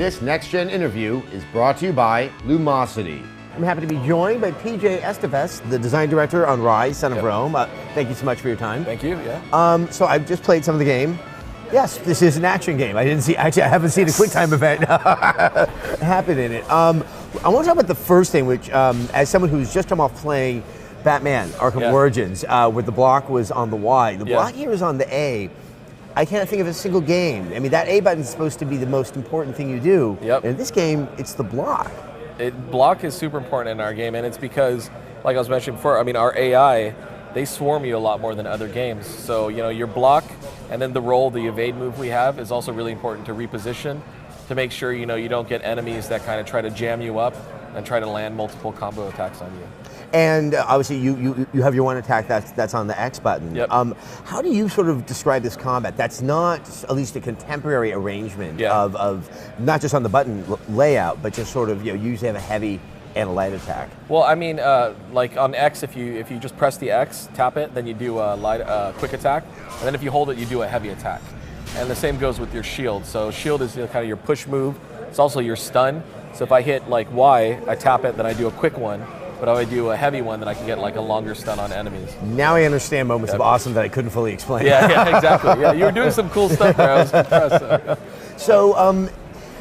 This next-gen interview is brought to you by Lumosity. I'm happy to be joined by PJ Estevez, the design director on RYSE, Son of Rome. Thank you so much for your time. Thank you, yeah. So I've just played some of the game. Yes, this is an action game. I haven't seen a QuickTime event happen in it. I want to talk about the first thing, which, as someone who's just come off playing Batman Arkham Origins, where the block was on the Y, the block here is on the A. I can't think of a single game. I mean, that A button is supposed to be the most important thing you do. Yep. And in this game, it's the block. Block is super important in our game, and it's because, like I was mentioning before, I mean, our AI, they swarm you a lot more than other games. So, you know, your block and then the roll, the evade move we have is also really important to reposition to make sure, you know, you don't get enemies that kind of try to jam you up and try to land multiple combo attacks on you. And obviously you have your one attack that's on the X button. Yep. How do you sort of describe this combat? That's not at least a contemporary arrangement of not just on the button layout, but just sort of, you know, usually have a heavy and a light attack. Well, I mean, like on X, if you just press the X, tap it, then you do a quick attack, and then if you hold it, you do a heavy attack. And the same goes with your shield. So shield is, you know, kind of your push move. It's also your stun. So if I hit like Y, I tap it, then I do a quick one. But if I do a heavy one, then I can get like a longer stun on enemies. Now I understand moments of awesome that I couldn't fully explain. Yeah, exactly. Yeah, you were doing some cool stuff there. I was impressed. So,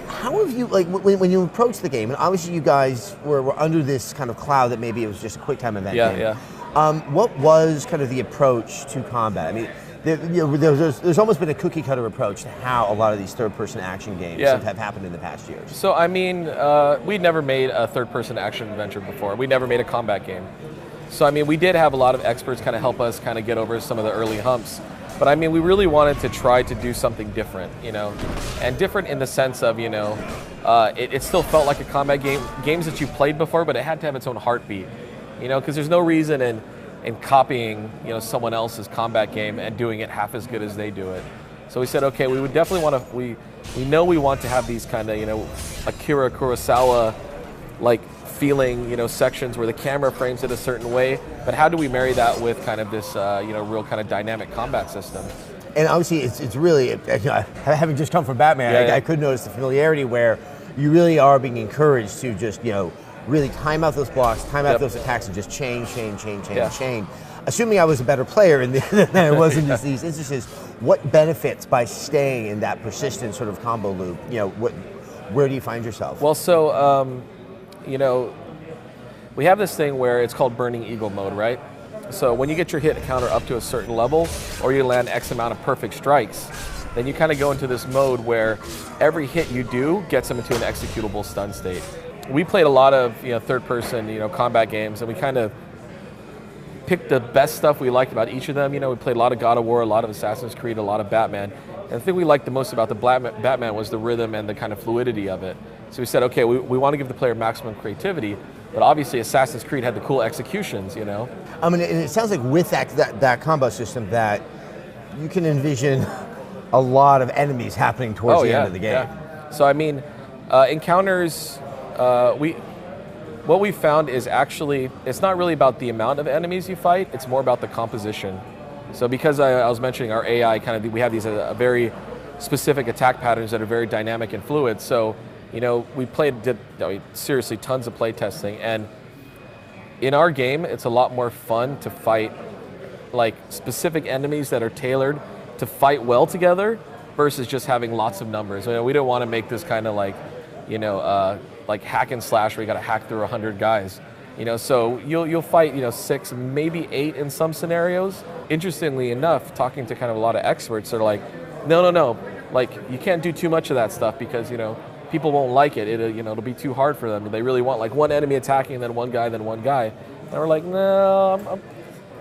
how have you, like, when you approached the game, and obviously you guys were under this kind of cloud that maybe it was just a QuickTime event game. What was kind of the approach to combat? I mean, there's almost been a cookie cutter approach to how a lot of these third-person action games have happened in the past years. So, I mean, we'd never made a third-person action adventure before. We never made a combat game. So, I mean, we did have a lot of experts kind of help us kind of get over some of the early humps. But, I mean, we really wanted to try to do something different, you know, and different in the sense of, you know, it still felt like a combat game, games that you played before, but it had to have its own heartbeat, you know, because there's no reason in copying, you know, someone else's combat game and doing it half as good as they do it. So we said, okay, we would definitely want to, we know we want to have these kind of, you know, Akira Kurosawa like feeling, you know, sections where the camera frames it a certain way, but how do we marry that with kind of this, you know, real kind of dynamic combat system? And obviously it's really, you know, having just come from Batman, I could notice the familiarity where you really are being encouraged to just, you know, really time out those blocks, time out those attacks, and just chain. Assuming I was a better player than I was in these instances, what benefits by staying in that persistent sort of combo loop? You know, where do you find yourself? Well, so, you know, we have this thing where it's called Burning Eagle mode, right? So when you get your hit counter up to a certain level, or you land X amount of perfect strikes, then you kind of go into this mode where every hit you do gets them into an executable stun state. We played a lot of, you know, third-person, you know, combat games, and we kind of picked the best stuff we liked about each of them. You know, we played a lot of God of War, a lot of Assassin's Creed, a lot of Batman. And the thing we liked the most about the Batman was the rhythm and the kind of fluidity of it. So we said, okay, we want to give the player maximum creativity, but obviously Assassin's Creed had the cool executions, you know? I mean, and it sounds like with that combo system that you can envision a lot of enemies happening towards the end of the game. Yeah. So I mean, encounters, what we found is actually, it's not really about the amount of enemies you fight, it's more about the composition. So because I was mentioning our AI, kind of, we have these very specific attack patterns that are very dynamic and fluid. So, you know, we did seriously tons of play testing, and in our game, it's a lot more fun to fight like specific enemies that are tailored to fight well together versus just having lots of numbers. You know, we don't want to make this kind of like, you know, like hack and slash where you got to hack through 100 guys. You know, so you'll fight, you know, 6, maybe 8 in some scenarios. Interestingly enough, talking to kind of a lot of experts, they're like, no, like you can't do too much of that stuff because, you know, people won't like it. You know, it'll be too hard for them. They really want like one enemy attacking and then one guy, then one guy. And we're like, no,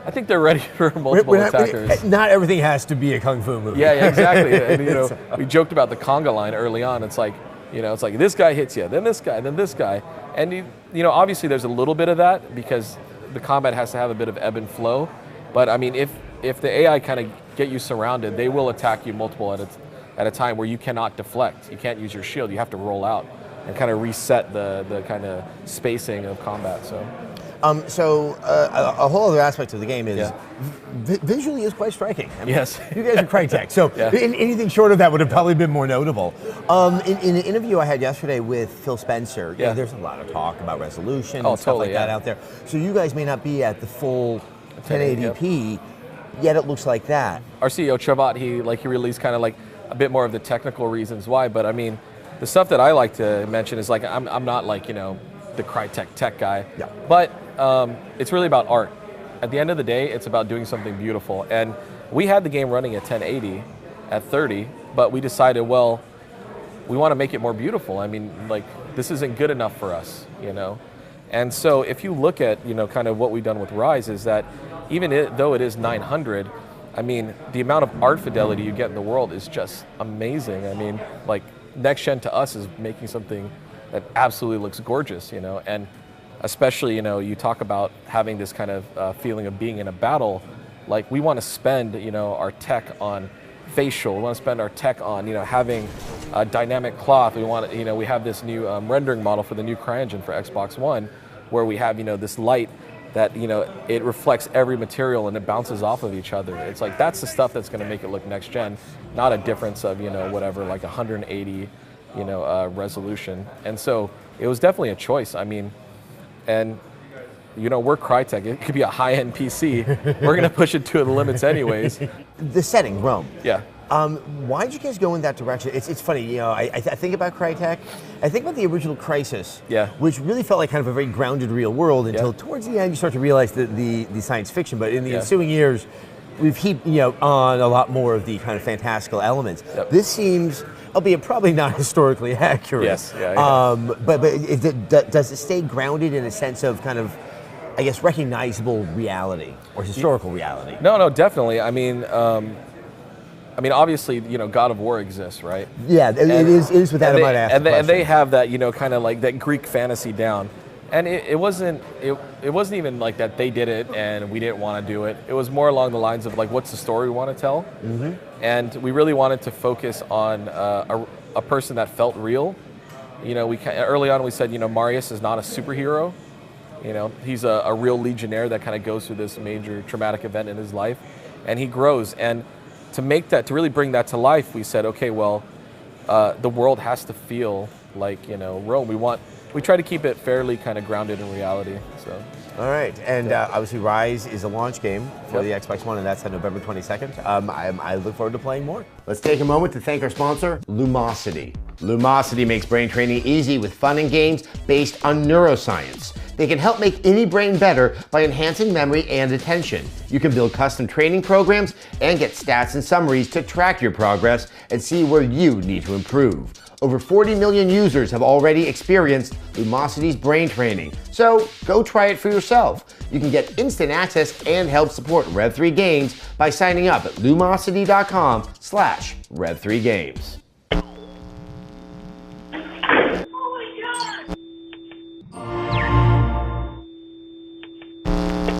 I think they're ready for multiple attackers. Not everything has to be a kung fu movie. Yeah, exactly. And, you know, we joked about the conga line early on. It's like, you know, it's like this guy hits you, then this guy, then this guy. And, you know, obviously there's a little bit of that because the combat has to have a bit of ebb and flow. But, I mean, if the AI kind of get you surrounded, they will attack you multiple at a time where you cannot deflect. You can't use your shield. You have to roll out and kind of reset the kind of spacing of combat. So, So a whole other aspect of the game is visually is quite striking. I mean, yes. You guys are Crytek, so anything short of that would have probably been more notable. In an interview I had yesterday with Phil Spencer, you know, there's a lot of talk about resolution and stuff like that out there. So you guys may not be at the full 1080p, yet it looks like that. Our CEO Chavat, he released kind of like a bit more of the technical reasons why, but I mean, the stuff that I like to mention is like I'm not like, you know, the Crytek tech guy, but it's really about art. At the end of the day, it's about doing something beautiful. And we had the game running at 1080 at 30, but we decided, well, we want to make it more beautiful. I mean, like, this isn't good enough for us, you know? And so if you look at, you know, kind of what we've done with RYSE is that even though it is 900, I mean, the amount of art fidelity you get in the world is just amazing. I mean, like, next gen to us is making something that absolutely looks gorgeous, you know, and especially, you know, you talk about having this kind of feeling of being in a battle. Like, we want to spend, you know, our tech on facial. We want to spend our tech on, you know, having a dynamic cloth. We want to, you know, we have this new rendering model for the new CryEngine for Xbox One, where we have, you know, this light that, you know, it reflects every material and it bounces off of each other. It's like, that's the stuff that's going to make it look next gen, not a difference of, you know, whatever, like 180, you know, resolution. And so it was definitely a choice. I mean, and, you know, we're Crytek. It could be a high-end PC. We're going to push it to the limits anyways. The setting, Rome. Yeah. Why did you guys go in that direction? It's funny, you know, I think about Crytek, I think about the original Crysis, which really felt like kind of a very grounded real world until towards the end you start to realize the science fiction. But in the ensuing years, we've heaped, you know, on a lot more of the kind of fantastical elements. This seems, albeit probably not historically accurate. Yes. But does it stay grounded in a sense of kind of, I guess, recognizable reality or historical reality? No, definitely. I mean, obviously, you know, God of War exists, right? Yeah, it is without a might ask. And they have that, you know, kind of like that Greek fantasy down. And it wasn't even like that they did it and we didn't want to do it. It was more along the lines of like, what's the story we want to tell? And we really wanted to focus on a person that felt real. You know, early on we said, you know, Marius is not a superhero. You know, he's a real legionnaire that kind of goes through this major traumatic event in his life, and he grows. And to really bring that to life, we said, okay, well, the world has to feel like, you know, Rome. We try to keep it fairly kind of grounded in reality. So. All right, and obviously RYSE is a launch game for the Xbox One, and that's on November 22nd. I look forward to playing more. Let's take a moment to thank our sponsor, Lumosity. Lumosity makes brain training easy with fun and games based on neuroscience. They can help make any brain better by enhancing memory and attention. You can build custom training programs and get stats and summaries to track your progress and see where you need to improve. Over 40 million users have already experienced Lumosity's brain training, so go try it for yourself. You can get instant access and help support Rev3 Games by signing up at lumosity.com/Rev3Games.